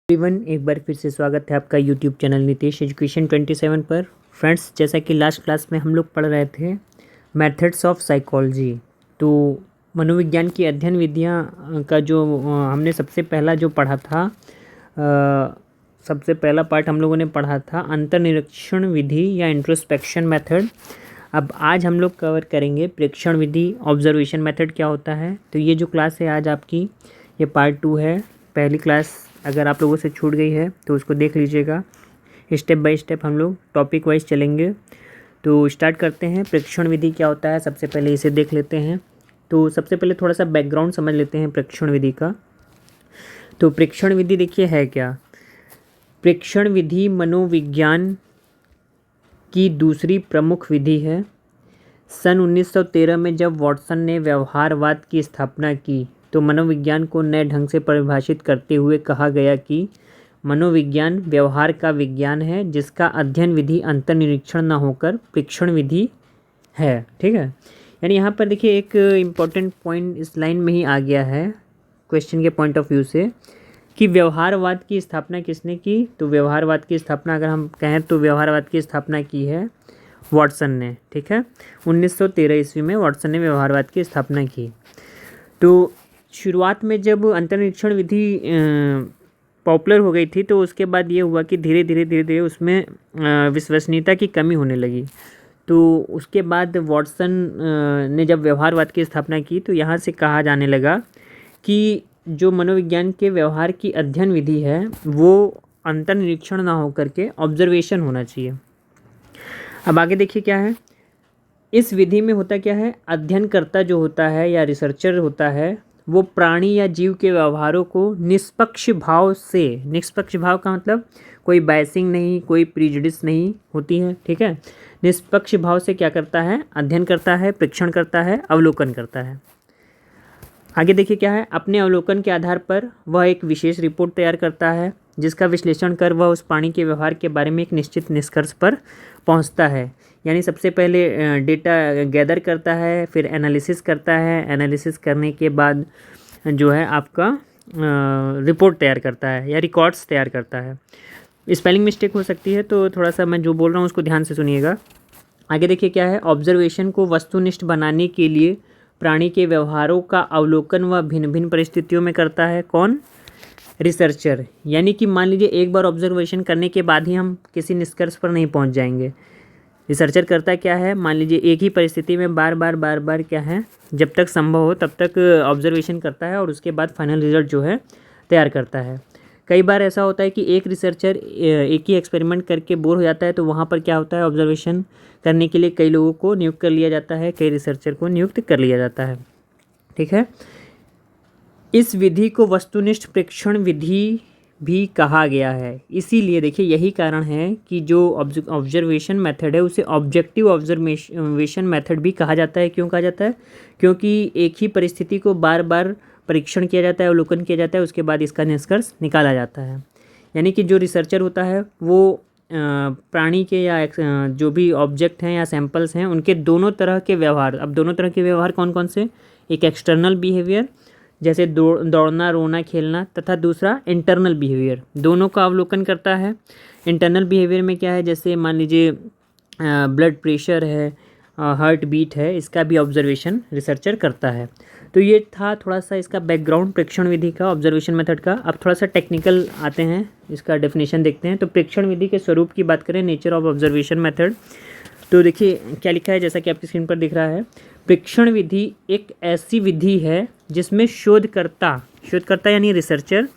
Everyone, एक बार फिर से स्वागत है आपका यूट्यूब चैनल नीतीश एजुकेशन 27 पर। फ्रेंड्स, जैसा कि लास्ट क्लास में हम लोग पढ़ रहे थे मेथड्स ऑफ साइकोलॉजी, तो मनोविज्ञान की अध्ययन विधियां का जो हमने सबसे पहला जो पढ़ा था, सबसे पहला पार्ट हम लोगों ने पढ़ा था अंतर्निरीक्षण विधि या इंट्रोस्पेक्शन मेथड। अब आज हम लोग कवर करेंगे प्रेक्षण विधि, ऑब्जर्वेशन मेथड क्या होता है। तो ये जो क्लास है आज आपकी, ये पार्ट 2 है। पहली क्लास अगर आप लोगों से छूट गई है तो उसको देख लीजिएगा। स्टेप बाय स्टेप हम लोग टॉपिक वाइज चलेंगे। तो स्टार्ट करते हैं। प्रेक्षण विधि क्या होता है, सबसे पहले इसे देख लेते हैं। तो सबसे पहले थोड़ा सा बैकग्राउंड समझ लेते हैं प्रेक्षण विधि का। तो प्रेक्षण विधि देखिए है क्या। प्रेक्षण विधि मनोविज्ञान की दूसरी प्रमुख विधि है। सन 1913 में जब वॉटसन ने व्यवहारवाद की स्थापना की तो मनोविज्ञान को नए ढंग से परिभाषित करते हुए कहा गया कि मनोविज्ञान व्यवहार का विज्ञान है जिसका अध्ययन विधि अंतर्निरीक्षण न होकर प्रेक्षण विधि है। ठीक है, यानी यहाँ पर देखिए एक इम्पॉर्टेंट पॉइंट इस लाइन में ही आ गया है क्वेश्चन के पॉइंट ऑफ व्यू से कि व्यवहारवाद की स्थापना किसने की। तो व्यवहारवाद की स्थापना अगर हम कहें तो व्यवहारवाद की स्थापना की है वॉटसन ने। ठीक है, 1913 ईस्वी में वॉटसन ने व्यवहारवाद की स्थापना की। तो शुरुआत में जब अंतर्निरीक्षण विधि पॉपुलर हो गई थी तो उसके बाद ये हुआ कि धीरे धीरे उसमें विश्वसनीयता की कमी होने लगी। तो उसके बाद वॉटसन ने जब व्यवहारवाद की स्थापना की तो यहाँ से कहा जाने लगा कि जो मनोविज्ञान के व्यवहार की अध्ययन विधि है वो अंतर्निरीक्षण ना होकर के ऑब्जर्वेशन होना चाहिए। अब आगे देखिए क्या है। इस विधि में होता क्या है, अध्ययनकर्ता जो होता है या रिसर्चर होता है वो प्राणी या जीव के व्यवहारों को निष्पक्ष भाव से, निष्पक्ष भाव का मतलब कोई बायसिंग नहीं, कोई प्रिजुडिस नहीं होती है। ठीक है, निष्पक्ष भाव से क्या करता है, अध्ययन करता है, प्रेक्षण करता है, अवलोकन करता है। आगे देखिए क्या है। अपने अवलोकन के आधार पर वह एक विशेष रिपोर्ट तैयार करता है जिसका विश्लेषण कर वह उस प्राणी के व्यवहार के बारे में एक निश्चित निष्कर्ष पर पहुंचता है। यानी सबसे पहले डेटा गैदर करता है, फिर एनालिसिस करता है, एनालिसिस करने के बाद जो है आपका रिपोर्ट तैयार करता है या रिकॉर्ड्स तैयार करता है। स्पेलिंग मिस्टेक हो सकती है तो थोड़ा सा मैं जो बोल रहा हूँ उसको ध्यान से सुनिएगा। आगे देखिए क्या है। ऑब्जर्वेशन को वस्तुनिष्ठ बनाने के लिए प्राणी के व्यवहारों का अवलोकन वह भिन्न भिन्न परिस्थितियों में करता है। कौन, रिसर्चर। यानी कि मान लीजिए एक बार ऑब्जर्वेशन करने के बाद ही हम किसी निष्कर्ष पर नहीं पहुंच जाएंगे। रिसर्चर करता क्या है, मान लीजिए एक ही परिस्थिति में बार बार क्या है, जब तक संभव हो तब तक ऑब्जर्वेशन करता है और उसके बाद फाइनल रिजल्ट जो है तैयार करता है। कई बार ऐसा होता है कि एक रिसर्चर एक ही एक्सपेरिमेंट करके बोर हो जाता है तो वहाँ पर क्या होता है, ऑब्जर्वेशन करने के लिए कई लोगों को नियुक्त कर लिया जाता है, कई रिसर्चर को नियुक्त कर लिया जाता है। ठीक है, इस विधि को वस्तुनिष्ठ प्रेक्षण विधि भी कहा गया है। इसीलिए देखिए यही कारण है कि जो ऑब्जर्वेशन मेथड है उसे ऑब्जेक्टिव ऑब्जर्वेशन मेथड भी कहा जाता है। क्यों कहा जाता है, क्योंकि एक ही परिस्थिति को बार बार परीक्षण किया जाता है, अवलोकन किया जाता है, उसके बाद इसका निष्कर्ष निकाला जाता है। यानी कि जो रिसर्चर होता है वो प्राणी के या जो भी ऑब्जेक्ट हैं या सैंपल्स हैं उनके दोनों तरह के व्यवहार, अब दोनों तरह के व्यवहार कौन कौन से, एक एक्सटर्नल बिहेवियर जैसे दौड़ना, रोना, खेलना, तथा दूसरा इंटरनल बिहेवियर, दोनों का अवलोकन करता है। इंटरनल बिहेवियर में क्या है, जैसे मान लीजिए ब्लड प्रेशर है, हार्ट बीट है, इसका भी ऑब्जर्वेशन रिसर्चर करता है। तो ये था थोड़ा सा इसका बैकग्राउंड प्रेक्षण विधि का, ऑब्जर्वेशन मेथड का। अब थोड़ा सा टेक्निकल आते हैं, इसका डेफिनेशन देखते हैं। तो प्रेक्षण विधि के स्वरूप की बात करें, नेचर ऑफ ऑब्जर्वेशन मेथड, तो देखिए क्या लिखा है जैसा कि आपकी स्क्रीन पर दिख रहा है। प्रेक्षण विधि एक ऐसी विधि है जिसमें शोधकर्ता यानी रिसर्चर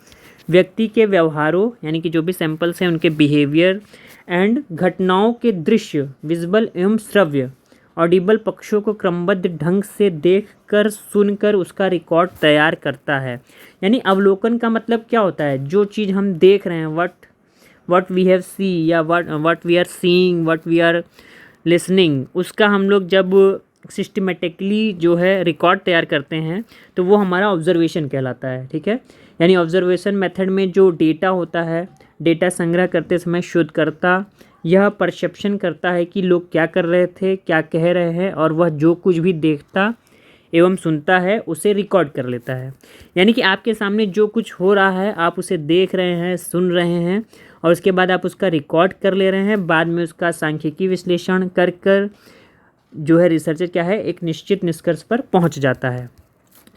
व्यक्ति के व्यवहारों यानी कि जो भी सैंपल्स हैं उनके बिहेवियर एंड घटनाओं के दृश्य, विजुअल एवं श्रव्य, ऑडिबल पक्षों को क्रमबद्ध ढंग से देखकर सुनकर उसका रिकॉर्ड तैयार करता है। यानी अवलोकन का मतलब क्या होता है, जो चीज़ हम देख रहे हैं, व्हाट वी हैव सी या what we are seeing, what we are listening, उसका हम लोग जब सिस्टमेटिकली जो है रिकॉर्ड तैयार करते हैं तो वो हमारा ऑब्जर्वेशन कहलाता है। ठीक है, यानी ऑब्जर्वेशन मेथड में जो डेटा होता है, डेटा संग्रह करते समय शोधकर्ता यह परसेप्शन करता है कि लोग क्या कर रहे थे, क्या कह रहे हैं, और वह जो कुछ भी देखता एवं सुनता है उसे रिकॉर्ड कर लेता है। यानी कि आपके सामने जो कुछ हो रहा है आप उसे देख रहे हैं, सुन रहे हैं और उसके बाद आप उसका रिकॉर्ड कर ले रहे हैं। बाद में उसका सांख्यिकी विश्लेषण कर जो है रिसर्चर क्या है, एक निश्चित निष्कर्ष पर पहुंच जाता है।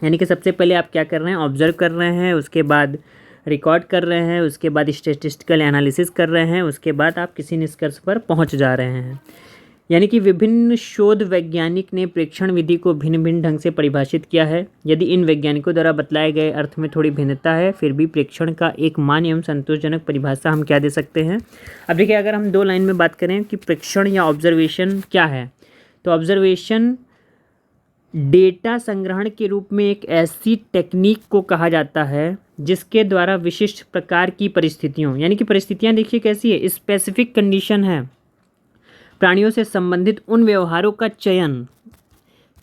यानी कि सबसे पहले आप क्या कर रहे हैं, ऑब्जर्व कर रहे हैं, उसके बाद रिकॉर्ड कर रहे हैं, उसके बाद स्टैटिस्टिकल एनालिसिस कर रहे हैं, उसके बाद आप किसी निष्कर्ष पर पहुंच जा रहे हैं। यानी कि विभिन्न शोध वैज्ञानिक ने प्रेक्षण विधि को भिन्न भिन्न ढंग से परिभाषित किया है। यदि इन वैज्ञानिकों द्वारा बतलाए गए अर्थ में थोड़ी भिन्नता है, फिर भी प्रेक्षण का एक मान्य एवं संतोषजनक परिभाषा हम क्या दे सकते हैं। अब देखिए, अगर हम 2 लाइन में बात करें कि प्रेक्षण या ऑब्जर्वेशन क्या है, तो ऑब्जर्वेशन डेटा संग्रहण के रूप में एक ऐसी टेक्निक को कहा जाता है जिसके द्वारा विशिष्ट प्रकार की परिस्थितियों, यानी कि परिस्थितियां देखिए कैसी है, स्पेसिफिक कंडीशन है, प्राणियों से संबंधित उन व्यवहारों का चयन,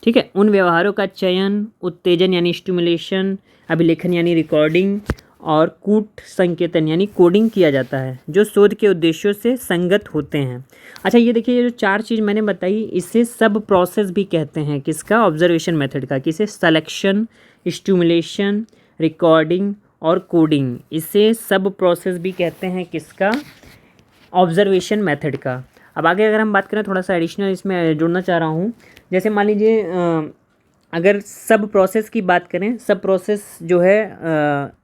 ठीक है, उन व्यवहारों का चयन, उत्तेजन यानी स्टिमुलेशन, अभिलेखन यानी रिकॉर्डिंग और कूट संकेतन यानी कोडिंग किया जाता है जो शोध के उद्देश्यों से संगत होते हैं। अच्छा, ये देखिए, ये जो 4 चीज़ मैंने बताई इसे सब प्रोसेस भी कहते हैं, किसका, ऑब्जर्वेशन मेथड का, किसे, सिलेक्शन, स्टिमुलेशन, रिकॉर्डिंग और कोडिंग, इसे सब प्रोसेस भी कहते हैं, किसका, ऑब्जर्वेशन मेथड का। अब आगे अगर हम बात करें, थोड़ा सा एडिशनल इसमें जोड़ना चाह रहा हूँ, जैसे मान लीजिए अगर सब प्रोसेस की बात करें, सब प्रोसेस जो है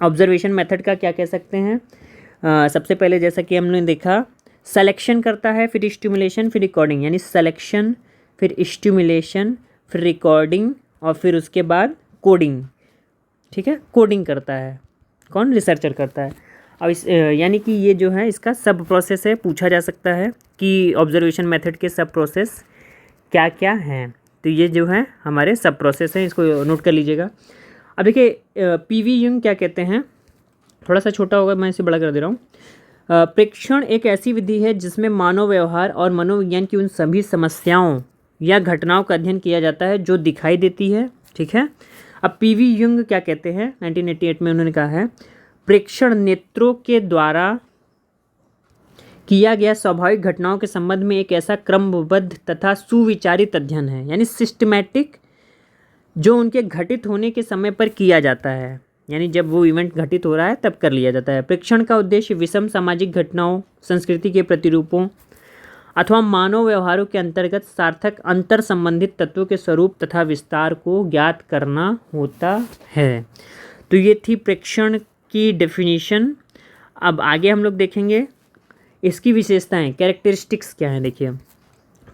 ऑब्जर्वेशन मेथड का क्या कह सकते हैं। सबसे पहले जैसा कि हमने देखा, सिलेक्शन करता है, फिर स्टिमुलेशन, फिर रिकॉर्डिंग, यानी सिलेक्शन, फिर स्टिमुलेशन, फिर रिकॉर्डिंग और फिर उसके बाद कोडिंग, ठीक है, कोडिंग करता है कौन, रिसर्चर करता है। अब इस यानी कि ये जो है इसका सब प्रोसेस है, पूछा जा सकता है कि ऑब्जर्वेशन मेथड के सब प्रोसेस क्या क्या हैं। तो ये जो है हमारे सब प्रोसेस हैं, इसको नोट कर लीजिएगा। अब देखिए, पीवी यंग क्या कहते हैं, थोड़ा सा छोटा होगा, मैं इसे बड़ा कर दे रहा हूँ। प्रेक्षण एक ऐसी विधि है जिसमें मानव व्यवहार और मनोविज्ञान की उन सभी समस्याओं या घटनाओं का अध्ययन किया जाता है जो दिखाई देती है, ठीक है। अब पीवी यंग क्या कहते हैं, 1988 में उन्होंने कहा है, प्रेक्षण नेत्रों के द्वारा किया गया स्वाभाविक घटनाओं के संबंध में एक ऐसा क्रमबद्ध तथा सुविचारित अध्ययन है, यानी सिस्टमैटिक, जो उनके घटित होने के समय पर किया जाता है, यानी जब वो इवेंट घटित हो रहा है तब कर लिया जाता है। प्रेक्षण का उद्देश्य विषम सामाजिक घटनाओं, संस्कृति के प्रतिरूपों अथवा मानव व्यवहारों के अंतर्गत सार्थक अंतर संबंधित तत्वों के स्वरूप तथा विस्तार को ज्ञात करना होता है। तो ये थी प्रेक्षण की डेफिनेशन। अब आगे हम लोग देखेंगे इसकी विशेषताएं, कैरेक्टरिस्टिक्स क्या हैं। देखिए,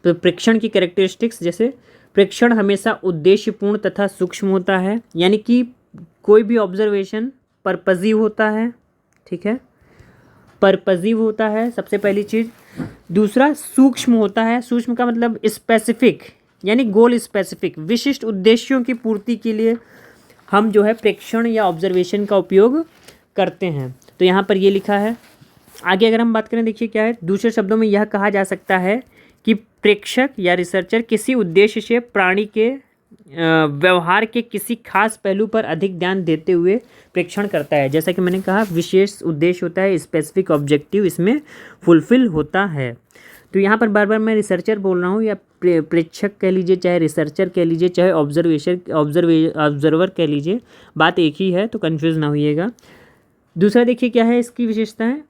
तो प्रेक्षण की कैरेक्टरिस्टिक्स, जैसे प्रेक्षण हमेशा उद्देश्यपूर्ण तथा सूक्ष्म होता है, यानी कि कोई भी ऑब्जर्वेशन पर्पजिव होता है, ठीक है, पर्पजिव होता है सबसे पहली चीज़। दूसरा, सूक्ष्म होता है, सूक्ष्म का मतलब स्पेसिफिक, यानी गोल स्पेसिफिक, विशिष्ट उद्देश्यों की पूर्ति के लिए हम जो है प्रेक्षण या ऑब्जर्वेशन का उपयोग करते हैं। तो यहाँ पर ये लिखा है। आगे अगर हम बात करें, देखिए क्या है, दूसरे शब्दों में यह कहा जा सकता है कि प्रेक्षक या रिसर्चर किसी उद्देश्य से प्राणी के व्यवहार के किसी खास पहलू पर अधिक ध्यान देते हुए प्रेक्षण करता है। जैसा कि मैंने कहा, विशेष उद्देश्य होता है, स्पेसिफिक ऑब्जेक्टिव इसमें फुलफिल होता है। तो यहाँ पर बार बार मैं रिसर्चर बोल रहा हूँ, या प्रेक्षक कह लीजिए, चाहे रिसर्चर कह लीजिए, चाहे ऑब्जर्वर कह लीजिए, बात एक ही है, तो कन्फ्यूज़ ना होइएगा। दूसरा देखिए क्या है इसकी विशेषताएं,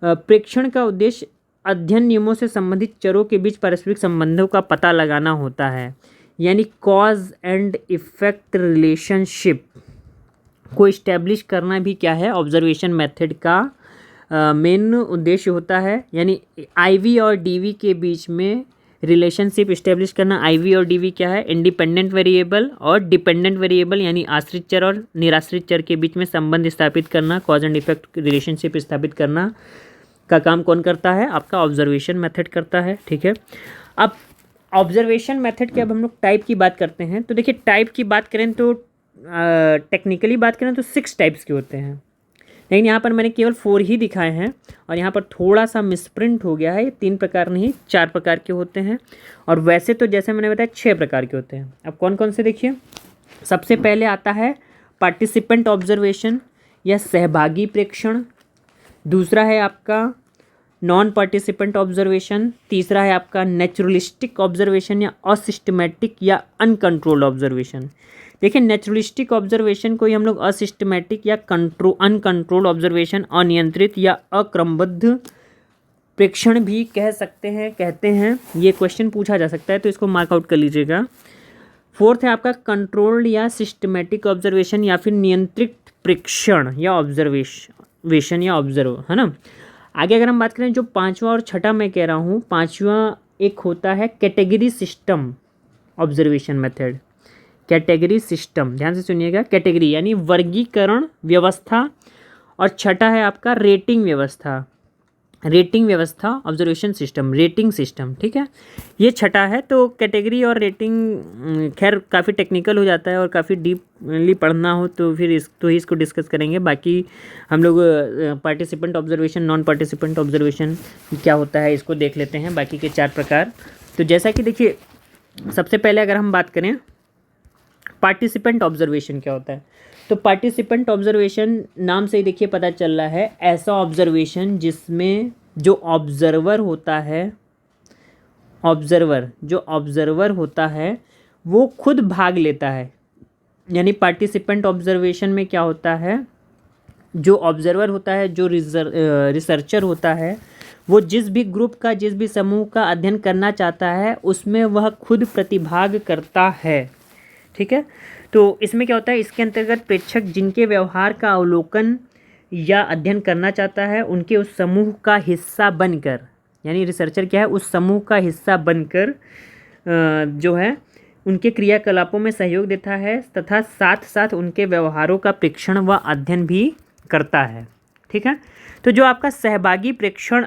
प्रेक्षण का उद्देश्य अध्ययन नियमों से संबंधित चरों के बीच पारस्परिक संबंधों का पता लगाना होता है, यानी कॉज एंड इफेक्ट रिलेशनशिप को इस्टेब्लिश करना भी क्या है, ऑब्जर्वेशन मेथड का मेन उद्देश्य होता है। यानी आईवी और डीवी के बीच में रिलेशनशिप इस्टेब्लिश करना। आईवी और डीवी क्या है, इंडिपेंडेंट वेरिएबल और डिपेंडेंट वेरिएबल, यानी आश्रित चर और निराश्रित चर के बीच में संबंध स्थापित करना, कॉज एंड इफेक्ट रिलेशनशिप स्थापित करना का काम कौन करता है, आपका ऑब्जर्वेशन मेथड करता है, ठीक है। अब ऑब्जर्वेशन मेथड के अब हम लोग टाइप की बात करते हैं। तो देखिए, टाइप की बात करें तो टेक्निकली बात करें तो 6 टाइप्स के होते हैं, लेकिन यहाँ पर मैंने केवल 4 ही दिखाए हैं और यहाँ पर थोड़ा सा मिसप्रिंट हो गया है। ये 3 प्रकार नहीं 4 प्रकार के होते हैं, और वैसे तो जैसे मैंने बताया 6 प्रकार के होते हैं। अब कौन कौन से देखिए, सबसे पहले आता है पार्टिसिपेंट ऑब्जर्वेशन या सहभागी प्रेक्षण। दूसरा है आपका नॉन पार्टिसिपेंट ऑब्जर्वेशन, तीसरा है आपका नेचुरलिस्टिक ऑब्जर्वेशन या असिस्टमेटिक या अनकंट्रोल्ड ऑब्जर्वेशन। देखिए नेचुरलिस्टिक ऑब्जर्वेशन को ही हम लोग असिस्टमेटिक या अनकंट्रोल्ड ऑब्जर्वेशन, अनियंत्रित या अक्रमबद्ध प्रेक्षण भी कह सकते हैं, कहते हैं। ये क्वेश्चन पूछा जा सकता है तो इसको मार्क आउट कर लीजिएगा। फोर्थ है आपका कंट्रोल्ड या सिस्टमेटिक ऑब्जर्वेशन या फिर नियंत्रित प्रेक्षण या ऑब्जर्वेशन या ऑब्जर्व, है ना। आगे अगर हम बात करें जो पांचवा और छठा मैं कह रहा हूँ, पांचवा एक होता है category system observation method. Category system, ध्यान से सुनिएगा, कैटेगरी यानी वर्गीकरण व्यवस्था, और छठा है आपका रेटिंग व्यवस्था, रेटिंग व्यवस्था ऑब्जर्वेशन सिस्टम, रेटिंग सिस्टम, ठीक है। ये छठा है। तो कैटेगरी और रेटिंग खैर काफ़ी टेक्निकल हो जाता है और काफ़ी डीपली पढ़ना हो तो फिर इसको डिस्कस करेंगे। बाकी हम लोग participant observation, non participant observation क्या होता है इसको देख लेते हैं, बाकी के 4 प्रकार। तो जैसा कि देखिए सबसे पहले अगर हम बात करें पार्टिसिपेंट ऑब्जर्वेशन क्या होता है, तो पार्टिसिपेंट ऑब्जर्वेशन नाम से ही देखिए पता चल रहा है, ऐसा ऑब्जर्वेशन जिसमें जो ऑब्जर्वर होता है वो खुद भाग लेता है। यानी पार्टिसिपेंट ऑब्जर्वेशन में क्या होता है, जो ऑब्जर्वर होता है, जो रिसर्चर होता है, वो जिस भी ग्रुप का, जिस भी समूह का अध्ययन करना चाहता है उसमें वह खुद प्रतिभाग करता है, ठीक है। तो इसमें क्या होता है, इसके अंतर्गत प्रेक्षक जिनके व्यवहार का अवलोकन या अध्ययन करना चाहता है उनके उस समूह का हिस्सा बनकर, यानी रिसर्चर क्या है, उस समूह का हिस्सा बनकर जो है उनके क्रियाकलापों में सहयोग देता है तथा साथ साथ उनके व्यवहारों का प्रेक्षण व अध्ययन भी करता है, ठीक है। तो जो आपका सहभागी प्रेक्षण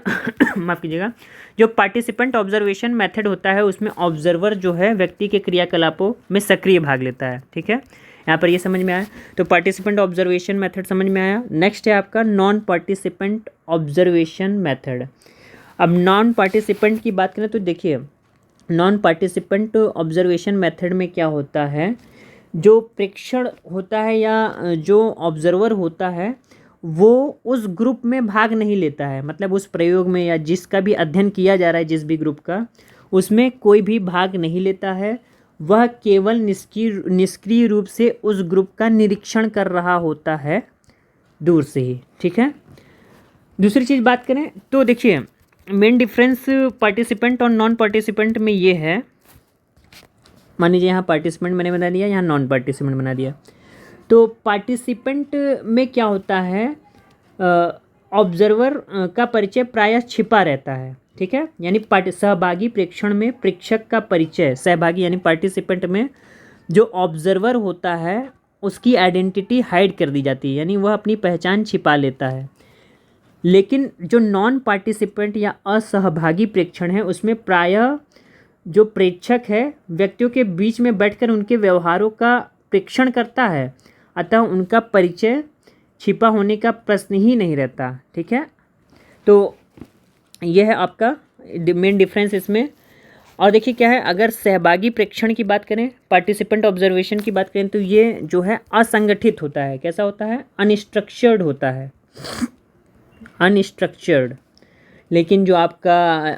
माफ़ कीजिएगा, जो पार्टिसिपेंट ऑब्जर्वेशन मेथड होता है उसमें ऑब्जर्वर जो है व्यक्ति के क्रियाकलापों में सक्रिय भाग लेता है, ठीक है। यहाँ पर ये समझ में आया, तो पार्टिसिपेंट ऑब्जर्वेशन मेथड समझ में आया। नेक्स्ट है आपका नॉन पार्टिसिपेंट ऑब्जर्वेशन मेथड। अब नॉन पार्टिसिपेंट की बात करें तो देखिए नॉन पार्टिसिपेंट ऑब्जर्वेशन मेथड में क्या होता है, जो प्रेक्षण होता है या जो ऑब्जर्वर होता है वो उस ग्रुप में भाग नहीं लेता है, मतलब उस प्रयोग में या जिसका भी अध्ययन किया जा रहा है, जिस भी ग्रुप का, उसमें कोई भी भाग नहीं लेता है। वह केवल निष्क्रिय रूप से उस ग्रुप का निरीक्षण कर रहा होता है दूर से ही, ठीक है। दूसरी चीज़ बात करें तो देखिए मेन डिफरेंस पार्टिसिपेंट और नॉन पार्टिसिपेंट में ये है, मान लीजिए यहाँ पार्टिसिपेंट मैंने बना दिया, यहाँ नॉन पार्टिसिपेंट बना दिया। तो पार्टिसिपेंट में क्या होता है, ऑब्जर्वर का परिचय प्रायः छिपा रहता है, ठीक है। यानी सहभागी प्रेक्षण में प्रेक्षक का परिचय, सहभागी यानी पार्टिसिपेंट में जो ऑब्जर्वर होता है उसकी आइडेंटिटी हाइड कर दी जाती है, यानी वह अपनी पहचान छिपा लेता है। लेकिन जो नॉन पार्टिसिपेंट या असहभागी प्रेक्षण है उसमें प्रायः जो प्रेक्षक है व्यक्तियों के बीच में बैठकर उनके व्यवहारों का प्रेक्षण करता है, अतः उनका परिचय छिपा होने का प्रश्न ही नहीं रहता, ठीक है। तो यह है आपका मेन डिफरेंस इसमें। और देखिए क्या है, अगर सहभागी प्रेक्षण की बात करें, पार्टिसिपेंट ऑब्जर्वेशन की बात करें, तो ये जो है असंगठित होता है। कैसा होता है, अनस्ट्रक्चर्ड होता है, अनस्ट्रक्चर्ड। लेकिन जो आपका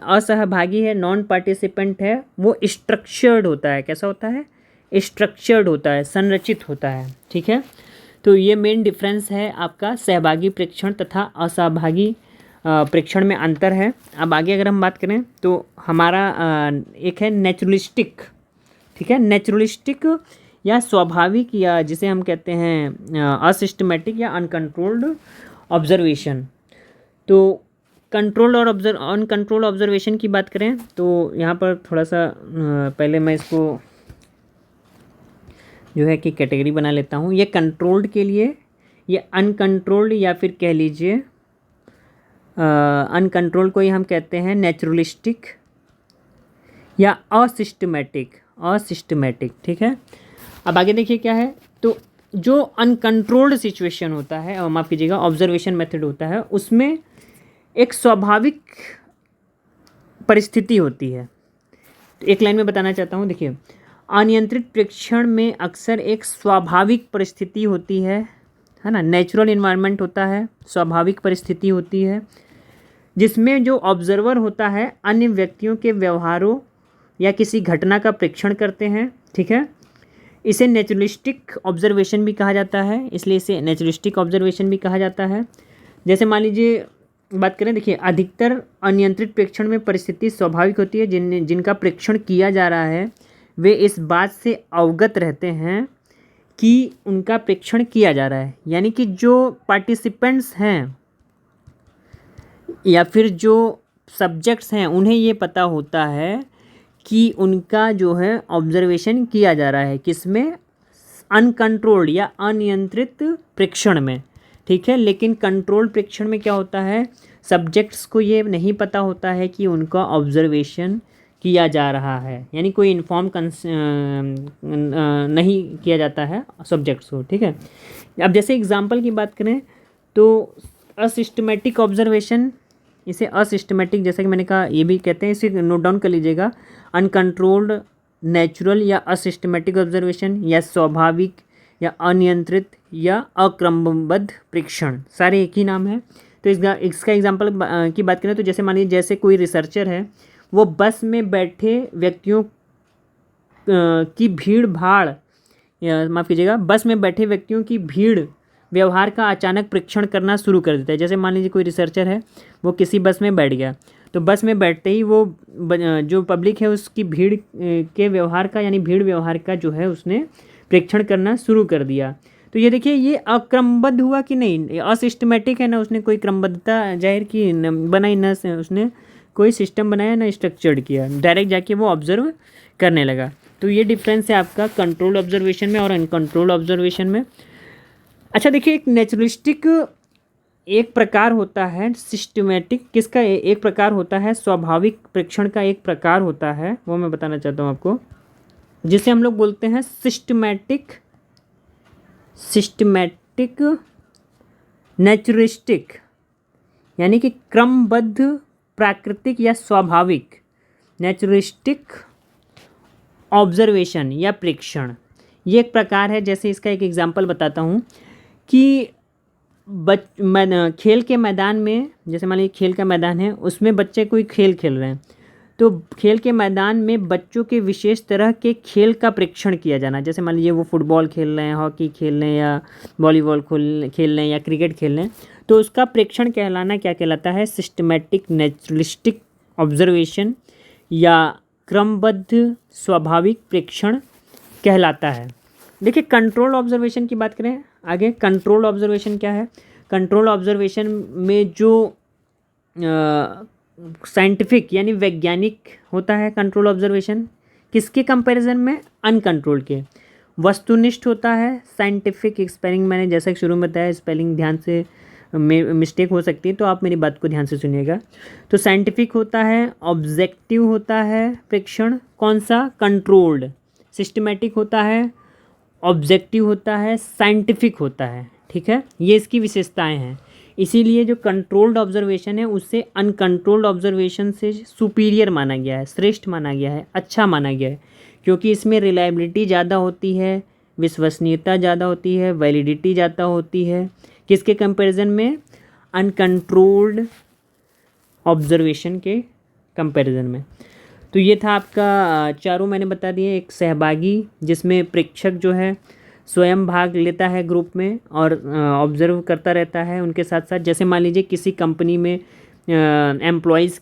असहभागी है, नॉन पार्टिसिपेंट है, वो स्ट्रक्चर्ड होता है। कैसा होता है, स्ट्रक्चर्ड होता है, संरचित होता है, ठीक है। तो ये मेन डिफरेंस है आपका सहभागी प्रेक्षण तथा असहभागी प्रेक्षण में अंतर है। अब आगे अगर हम बात करें तो हमारा एक है नेचुरलिस्टिक, ठीक है। नेचुरलिस्टिक या स्वाभाविक या जिसे हम कहते हैं असिस्टमेटिक या अनकंट्रोल्ड ऑब्जर्वेशन। तो कंट्रोल्ड और अनकंट्रोल्ड ऑब्जर्वेशन की बात करें तो यहाँ पर थोड़ा सा पहले मैं इसको जो है कि कैटेगरी बना लेता हूँ। ये कंट्रोल्ड के लिए, ये अनकंट्रोल्ड या फिर कह लीजिए अनकंट्रोल्ड को ही हम कहते हैं नेचुरलिस्टिक या असिस्टमेटिक, ठीक है। अब आगे देखिए क्या है, तो जो अनकंट्रोल्ड सिचुएशन होता है, और माफ़ कीजिएगा ऑब्जर्वेशन मेथड होता है, उसमें एक स्वाभाविक परिस्थिति होती है। तो एक लाइन में बताना चाहता हूँ, देखिए अनियंत्रित प्रेक्षण में अक्सर एक स्वाभाविक परिस्थिति होती है ना, नेचुरल इन्वायरमेंट होता है, स्वाभाविक परिस्थिति होती है जिसमें जो ऑब्जर्वर होता है अन्य व्यक्तियों के व्यवहारों या किसी घटना का प्रेक्षण करते हैं, ठीक है। इसे नेचुरलिस्टिक ऑब्जर्वेशन भी कहा जाता है, इसलिए इसे नेचुरलिस्टिक ऑब्जर्वेशन भी कहा जाता है। जैसे मान लीजिए बात करें, देखिए अधिकतर अनियंत्रित प्रेक्षण में परिस्थिति स्वाभाविक होती है। जिनका प्रेक्षण किया जा रहा है वे इस बात से अवगत रहते हैं कि उनका प्रेक्षण किया जा रहा है, यानी कि जो पार्टिसिपेंट्स हैं या फिर जो सब्जेक्ट्स हैं उन्हें ये पता होता है कि उनका जो है ऑब्जर्वेशन किया जा रहा है, किसमें, अनकंट्रोल्ड या अनियंत्रित प्रेक्षण में, ठीक है। लेकिन कंट्रोल्ड प्रेक्षण में क्या होता है, सब्जेक्ट्स को ये नहीं पता होता है कि उनका ऑब्जर्वेशन किया जा रहा है, यानी कोई इन्फॉर्म नहीं किया जाता है सब्जेक्ट्स को, ठीक है। अब जैसे एग्जांपल की बात करें तो असिस्टमेटिक ऑब्जर्वेशन, इसे असिस्टमेटिक जैसा कि मैंने कहा ये भी कहते हैं, इसे नोट डाउन कर लीजिएगा। अनकंट्रोल्ड, नेचुरल या असिस्टमेटिक ऑब्जर्वेशन, या स्वाभाविक या अनियंत्रित या अक्रमबद्ध प्रेक्षण, सारे एक ही नाम है। तो इसका एग्जांपल की बात करें तो जैसे मान लीजिए जैसे कोई रिसर्चर है, वो बस में बैठे व्यक्तियों की भीड़ भाड़, माफ़ कीजिएगा, बस में बैठे व्यक्तियों की भीड़ व्यवहार का अचानक परीक्षण करना शुरू कर देता है। जैसे मान लीजिए कोई रिसर्चर है, वो किसी बस में बैठ गया, तो बस में बैठते ही वो जो पब्लिक है उसकी भीड़ के व्यवहार का, यानी भीड़ व्यवहार का जो है उसने परीक्षण करना शुरू कर दिया। तो ये देखिए ये अक्रमबद्ध हुआ कि नहीं, असिस्टमेटिक है ना, उसने कोई क्रमबद्धता जाहिर की बनाई ना, उसने कोई सिस्टम बनाया ना स्ट्रक्चर्ड किया, डायरेक्ट जाके वो ऑब्जर्व करने लगा। तो ये डिफरेंस है आपका कंट्रोल ऑब्जर्वेशन में और अनकंट्रोल्ड ऑब्जर्वेशन में। अच्छा देखिए, एक नेचुरलिस्टिक एक प्रकार होता है, सिस्टमेटिक किसका एक प्रकार होता है, स्वाभाविक प्रेक्षण का एक प्रकार होता है, वो मैं बताना चाहता हूँ आपको, जिसे हम लोग बोलते हैं सिस्टमेटिक नेचुरलिस्टिक, यानी कि क्रमबद्ध प्राकृतिक या स्वाभाविक नेचुरलिस्टिक ऑब्जर्वेशन या प्रेक्षण। ये एक प्रकार है। जैसे इसका एक एग्जांपल बताता हूँ कि खेल के मैदान में, जैसे मान लीजिए खेल का मैदान है, उसमें बच्चे कोई खेल खेल रहे हैं, तो खेल के मैदान में बच्चों के विशेष तरह के खेल का प्रेक्षण किया जाना। जैसे मान लीजिए वो फुटबॉल खेल रहे हैं, हॉकी खेल रहे हैं, या वॉलीबॉल खेल रहे हैं, या क्रिकेट खेल रहे हैं, तो उसका प्रेक्षण कहलाना क्या कहलाता है, सिस्टमेटिक नेचुरलिस्टिक ऑब्जर्वेशन या क्रमबद्ध स्वाभाविक प्रेक्षण कहलाता है। देखिए कंट्रोल ऑब्जर्वेशन की बात करें आगे। कंट्रोल ऑब्जर्वेशन क्या है, कंट्रोल ऑब्जर्वेशन में जो साइंटिफिक यानी वैज्ञानिक होता है कंट्रोल ऑब्जर्वेशन, किसके कंपैरिजन में, अनकंट्रोल के। वस्तुनिष्ठ होता है साइंटिफिक, स्पेलिंग मैंने जैसा कि शुरू में बताया, स्पेलिंग ध्यान से मिस्टेक हो सकती है, तो आप मेरी बात को ध्यान से सुनिएगा। तो साइंटिफिक होता है, ऑब्जेक्टिव होता है प्रेक्षण, कौन सा, कंट्रोल्ड। सिस्टमेटिक होता है, ऑब्जेक्टिव होता है, साइंटिफिक होता है, ठीक है। ये इसकी विशेषताएं हैं। इसीलिए जो कंट्रोल्ड ऑब्जर्वेशन है उससे अनकंट्रोल्ड ऑब्जर्वेशन से सुपीरियर माना गया है, श्रेष्ठ माना गया है, अच्छा माना गया है, क्योंकि इसमें रिलायबिलिटी ज़्यादा होती है, विश्वसनीयता ज़्यादा होती है, वैलिडिटी ज़्यादा होती है। किसके कंपैरिजन में, अनकंट्रोल्ड ऑब्जर्वेशन के कंपैरिजन में। तो ये था आपका चारों मैंने बता दिए। एक सहभागी जिसमें प्रेक्षक जो है स्वयं भाग लेता है ग्रुप में और ऑब्जर्व करता रहता है उनके साथ साथ। जैसे मान लीजिए किसी कंपनी में एम्प्लॉयज़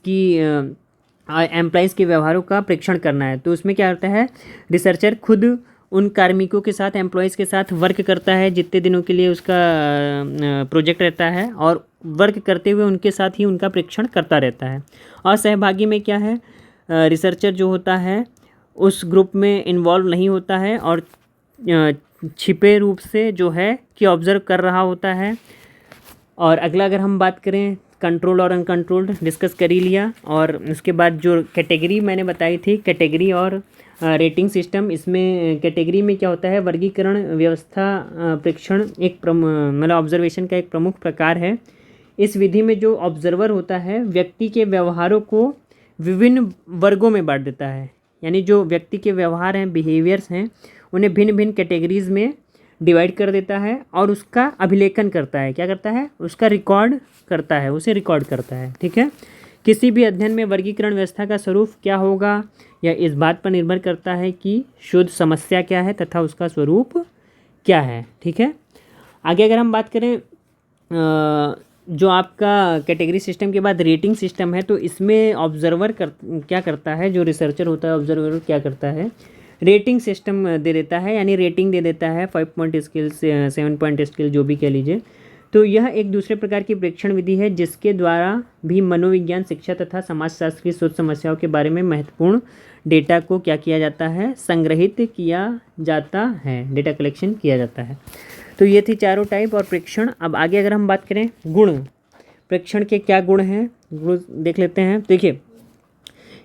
के व्यवहारों का प्रेक्षण करना है, तो उसमें क्या होता है, रिसर्चर खुद उन कार्मिकों के साथ, एम्प्लॉयज़ के साथ वर्क करता है जितने दिनों के लिए उसका प्रोजेक्ट रहता है, और वर्क करते हुए उनके साथ ही उनका प्रेक्षण करता रहता है। और सहभागी में क्या है, रिसर्चर जो होता है उस ग्रुप में इन्वॉल्व नहीं होता है और छिपे रूप से जो है कि ऑब्ज़र्व कर रहा होता है। और अगला अगर हम बात करें, कंट्रोल और अनकंट्रोल्ड डिस्कस कर ही लिया, और उसके बाद जो कैटेगरी मैंने बताई थी, कैटेगरी और रेटिंग सिस्टम, इसमें कैटेगरी में क्या होता है, वर्गीकरण व्यवस्था प्रेक्षण एक मतलब ऑब्जर्वेशन का एक प्रमुख प्रकार है। इस विधि में जो ऑब्जर्वर होता है व्यक्ति के व्यवहारों को विभिन्न वर्गों में बांट देता है, यानी जो व्यक्ति के व्यवहार हैं, बिहेवियर्स हैं, उन्हें भिन्न भिन्न कैटेगरीज़ में डिवाइड कर देता है और उसका अभिलेखन करता है। क्या करता है? उसका रिकॉर्ड करता है, उसे रिकॉर्ड करता है। ठीक है। किसी भी अध्ययन में वर्गीकरण व्यवस्था का स्वरूप क्या होगा, यह इस बात पर निर्भर करता है कि शोध समस्या क्या है तथा उसका स्वरूप क्या है। ठीक है। आगे अगर हम बात करें जो आपका कैटेगरी सिस्टम के बाद रेटिंग सिस्टम है, तो इसमें ऑब्जर्वर क्या करता है, जो रिसर्चर होता है ऑब्जर्वर क्या करता है, रेटिंग सिस्टम दे देता है, यानी रेटिंग दे देता है 5 पॉइंट स्केल से 7 पॉइंट स्केल जो भी कह लीजिए। तो यह एक दूसरे प्रकार की प्रेक्षण विधि है जिसके द्वारा भी मनोविज्ञान, शिक्षा तथा समाजशास्त्र की शोध समस्याओं के बारे में महत्वपूर्ण डेटा को क्या किया जाता है, संग्रहित किया जाता है, डेटा कलेक्शन किया जाता है। तो ये थी चारों टाइप और प्रेक्षण। अब आगे अगर हम बात करें गुण, प्रेक्षण के क्या गुण हैं, गुण देख लेते हैं। देखिए,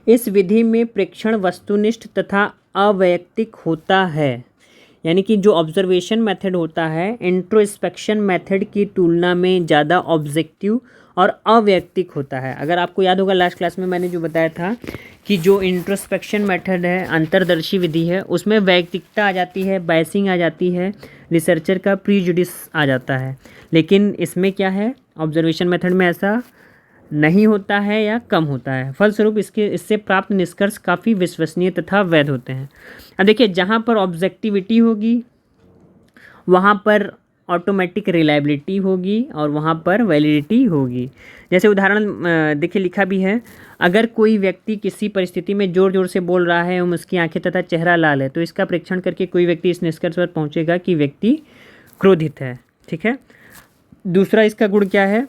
इस विधि में प्रेक्षण वस्तुनिष्ठ तथा अवैयक्तिक होता है, यानी कि जो ऑब्जर्वेशन मेथड होता है इंट्रोस्पेक्शन मेथड की तुलना में ज़्यादा ऑब्जेक्टिव और अवैयक्तिक होता है। अगर आपको याद होगा लास्ट क्लास में मैंने जो बताया था कि जो इंट्रोस्पेक्शन मेथड है, अंतर्दर्शी विधि है, उसमें वैयक्तिकता आ जाती है, बायसिंग आ जाती है, रिसर्चर का प्रीजुडिस आ जाता है। लेकिन इसमें क्या है, ऑब्जर्वेशन मेथड में ऐसा नहीं होता है या कम होता है। फलस्वरूप इससे प्राप्त निष्कर्ष काफ़ी विश्वसनीय तथा वैध होते हैं। अब देखिए, जहाँ पर ऑब्जेक्टिविटी होगी वहाँ पर ऑटोमेटिक रिलायबिलिटी होगी और वहाँ पर वैलिडिटी होगी। जैसे उदाहरण देखिए लिखा भी है, अगर कोई व्यक्ति किसी परिस्थिति में ज़ोर ज़ोर से बोल रहा है एवं उसकी आंखें तथा चेहरा लाल है, तो इसका परीक्षण करके कोई व्यक्ति इस निष्कर्ष पर पहुँचेगा कि व्यक्ति क्रोधित है। ठीक है। दूसरा इसका गुण क्या है,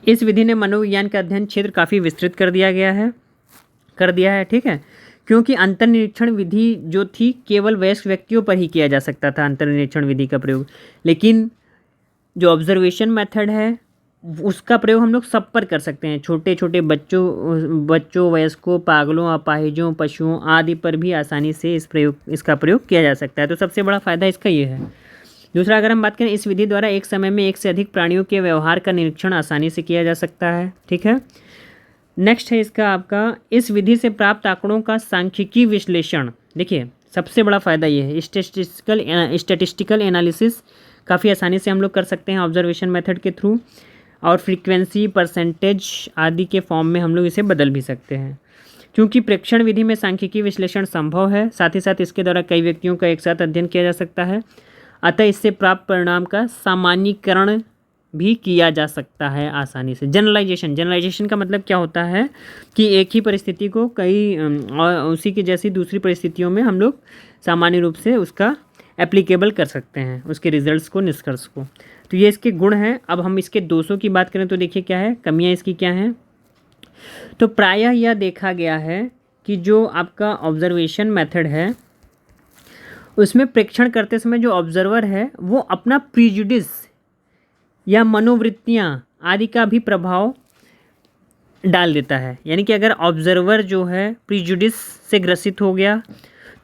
इस विधि ने मनोविज्ञान का अध्ययन क्षेत्र काफ़ी विस्तृत कर दिया है। ठीक है, क्योंकि अंतर्निरीक्षण विधि जो थी केवल वयस्क व्यक्तियों पर ही किया जा सकता था अंतर्निरीक्षण विधि का प्रयोग, लेकिन जो ऑब्जर्वेशन मेथड है उसका प्रयोग हम लोग सब पर कर सकते हैं। छोटे छोटे बच्चों, वयस्कों, पागलों, अपाहिजों, पशुओं आदि पर भी आसानी से इसका प्रयोग किया जा सकता है। तो सबसे बड़ा फ़ायदा इसका ये है। दूसरा, अगर हम बात करें, इस विधि द्वारा एक समय में एक से अधिक प्राणियों के व्यवहार का निरीक्षण आसानी से किया जा सकता है। ठीक है। नेक्स्ट है इसका आपका, इस विधि से प्राप्त आंकड़ों का सांख्यिकी विश्लेषण। देखिए, सबसे बड़ा फ़ायदा ये है, स्टैटिस्टिकल एनालिसिस काफ़ी आसानी से हम लोग कर सकते हैं ऑब्जर्वेशन मेथड के थ्रू, और फ्रीक्वेंसी, परसेंटेज आदि के फॉर्म में हम लोग इसे बदल भी सकते हैं। क्योंकि प्रेक्षण विधि में सांख्यिकी विश्लेषण संभव है, साथ ही साथ इसके द्वारा कई व्यक्तियों का एक साथ अध्ययन किया जा सकता है, अतः इससे प्राप्त परिणाम का सामान्यीकरण भी किया जा सकता है आसानी से। जनरलाइजेशन का मतलब क्या होता है कि एक ही परिस्थिति को कई उसी की जैसी दूसरी परिस्थितियों में हम लोग सामान्य रूप से उसका एप्लीकेबल कर सकते हैं, उसके रिजल्ट्स को, निष्कर्ष को। तो ये इसके गुण हैं। अब हम इसके दोषों की बात करें तो देखिए क्या है, कमियां इसकी क्या हैं। तो प्रायः यह देखा गया है कि जो आपका ऑब्जर्वेशन मेथड है उसमें प्रेक्षण करते समय जो ऑब्जर्वर है वो अपना प्रीजुडिस या मनोवृत्तियाँ आदि का भी प्रभाव डाल देता है। यानी कि अगर ऑब्जर्वर जो है प्रीजुडिस से ग्रसित हो गया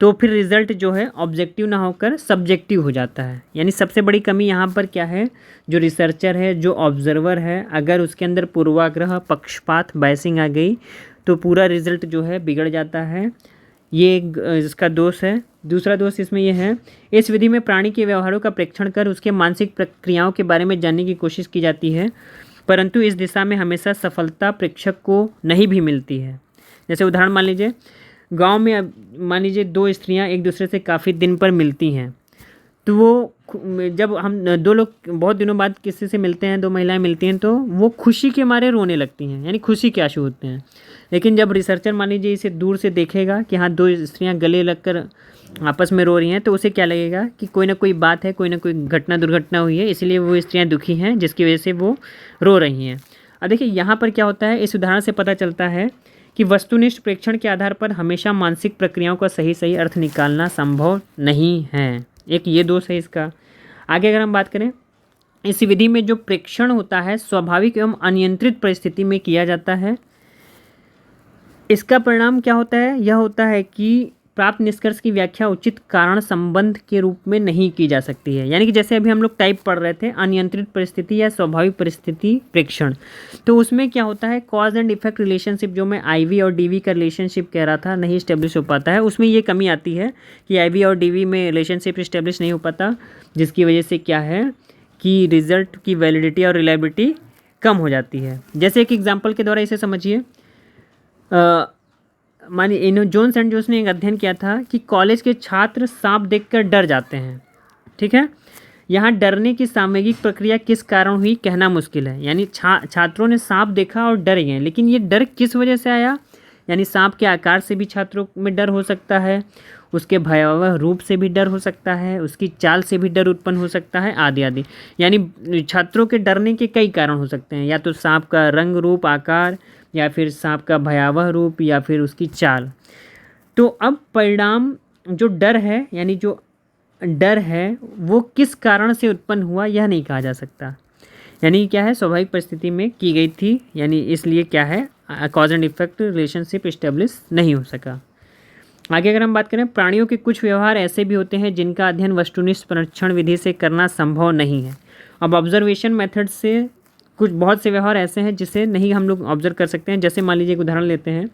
तो फिर रिजल्ट जो है ऑब्जेक्टिव ना होकर सब्जेक्टिव हो जाता है। यानी सबसे बड़ी कमी यहाँ पर क्या है, जो रिसर्चर है, जो ऑब्जर्वर है, अगर उसके अंदर पूर्वाग्रह, पक्षपात, बायसिंग आ गई तो पूरा रिजल्ट जो है बिगड़ जाता है। ये इसका दोष है। दूसरा दोष इसमें यह है, इस विधि में प्राणी के व्यवहारों का प्रेक्षण कर उसके मानसिक प्रक्रियाओं के बारे में जानने की कोशिश की जाती है, परंतु इस दिशा में हमेशा सफलता प्रेक्षक को नहीं भी मिलती है। जैसे उदाहरण मान लीजिए, गांव में मान लीजिए दो स्त्रियां एक दूसरे से काफ़ी दिन पर मिलती हैं, तो वो जब हम दो लोग बहुत दिनों बाद किसी से मिलते हैं, दो महिलाएं मिलती हैं, तो वो खुशी के मारे रोने लगती हैं, यानी खुशी के आंसू होते हैं। लेकिन जब रिसर्चर मान लीजिए इसे दूर से देखेगा कि हाँ दो स्त्रियां गले लगकर आपस में रो रही हैं, तो उसे क्या लगेगा कि कोई ना कोई बात है, कोई ना कोई दुर्घटना हुई है, इसलिए वो स्त्रियाँ दुखी हैं जिसकी वजह से वो रो रही हैं। अब देखिए यहाँ पर क्या होता है, इस उदाहरण से पता चलता है कि वस्तुनिष्ठ प्रेक्षण के आधार पर हमेशा मानसिक प्रक्रियाओं का सही अर्थ निकालना संभव नहीं है। एक ये दोष है इसका। आगे अगर हम बात करें, इस विधि में जो प्रेक्षण होता है स्वाभाविक एवं अनियंत्रित परिस्थिति में किया जाता है। इसका परिणाम क्या होता है, यह होता है कि प्राप्त निष्कर्ष की व्याख्या उचित कारण संबंध के रूप में नहीं की जा सकती है। यानी कि जैसे अभी हम लोग टाइप पढ़ रहे थे, अनियंत्रित परिस्थिति या स्वाभाविक परिस्थिति प्रेक्षण, तो उसमें क्या होता है, कॉज एंड इफेक्ट रिलेशनशिप, जो मैं आईवी और डीवी का रिलेशनशिप कह रहा था, नहीं इस्टेब्लिश हो पाता है। उसमें ये कमी आती है कि आईवी और डीवी में रिलेशनशिप इस्टेब्लिश नहीं हो पाता, जिसकी वजह से क्या है कि रिजल्ट की वैलिडिटी और रिलायबिलिटी कम हो जाती है। जैसे एक एग्जाम्पल के द्वारा इसे समझिए। मानिए जोन्स एंड जोन्स ने एक अध्ययन किया था कि कॉलेज के छात्र सांप देखकर डर जाते हैं। ठीक है, यहाँ डरने की सामयिक प्रक्रिया किस कारण हुई कहना मुश्किल है। यानी छात्रों ने सांप देखा और डर गए, लेकिन ये डर किस वजह से आया, यानी सांप के आकार से भी छात्रों में डर हो सकता है, उसके भयावह रूप से भी डर हो सकता है, उसकी चाल से भी डर उत्पन्न हो सकता है, आदि आदि। यानी छात्रों के डरने के कई कारण हो सकते हैं, या तो सांप का रंग रूप आकार, या फिर सांप का भयावह रूप, या फिर उसकी चाल। तो अब परिणाम जो डर है, यानी जो डर है वो किस कारण से उत्पन्न हुआ यह नहीं कहा जा सकता। यानी क्या है, स्वाभाविक परिस्थिति में की गई थी, यानी इसलिए क्या है, cause and effect relationship establish नहीं हो सका। आगे अगर हम बात करें, प्राणियों के कुछ व्यवहार ऐसे भी होते हैं जिनका अध्ययन वस्तुनिष्ठ परीक्षण विधि से करना संभव नहीं है। अब ऑब्जर्वेशन मेथड से कुछ बहुत से व्यवहार ऐसे हैं जिसे नहीं हम लोग ऑब्जर्व कर सकते हैं। जैसे मान लीजिए एक उदाहरण लेते हैं,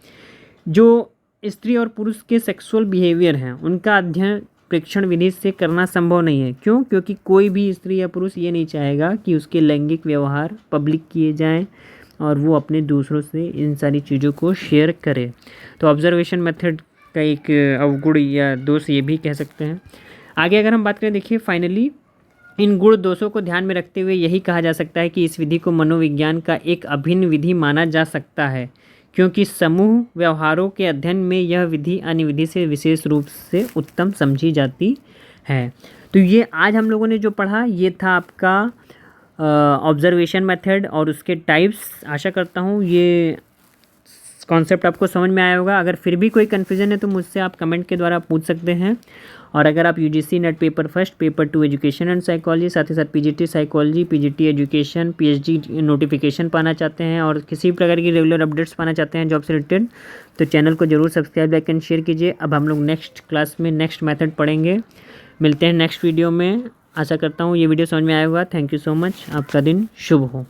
जो स्त्री और पुरुष के सेक्सुअल बिहेवियर हैं उनका अध्ययन प्रेक्षण विधि से करना संभव नहीं है। क्यों? क्योंकि कोई भी स्त्री या पुरुष ये नहीं चाहेगा कि उसके लैंगिक व्यवहार पब्लिक किए जाएं और वो अपने दूसरों से इन सारी चीज़ों को शेयर करे। तो ऑब्जर्वेशन मेथड का एक अवगुण या दोष ये भी कह सकते हैं। आगे अगर हम बात करें, देखिए फाइनली इन गुण दोषों को ध्यान में रखते हुए यही कहा जा सकता है कि इस विधि को मनोविज्ञान का एक अभिन्न विधि माना जा सकता है, क्योंकि समूह व्यवहारों के अध्ययन में यह विधि अन्य विधि से विशेष रूप से उत्तम समझी जाती है। तो ये आज हम लोगों ने जो पढ़ा ये था आपका ऑब्जर्वेशन मेथड और उसके टाइप्स। आशा करता हूँ ये कॉन्सेप्ट आपको समझ में आया होगा। अगर फिर भी कोई कन्फ्यूजन है तो मुझसे आप कमेंट के द्वारा पूछ सकते हैं। और अगर आप UGC net paper first, paper 2 education and psychology, साथ ही साथ PGT psychology, PGT education, PhD notification पाना चाहते हैं और किसी भी प्रकार की रेगुलर अपडेट्स पाना चाहते हैं जॉब से रिलेटेड, तो चैनल को जरूर सब्सक्राइब, लाइक एंड शेयर कीजिए। अब हम लोग नेक्स्ट क्लास में नेक्स्ट मेथड पढ़ेंगे। मिलते हैं नेक्स्ट वीडियो में। आशा करता हूँ ये वीडियो समझ में आया होगा। Thank you so much. आपका दिन शुभ हो।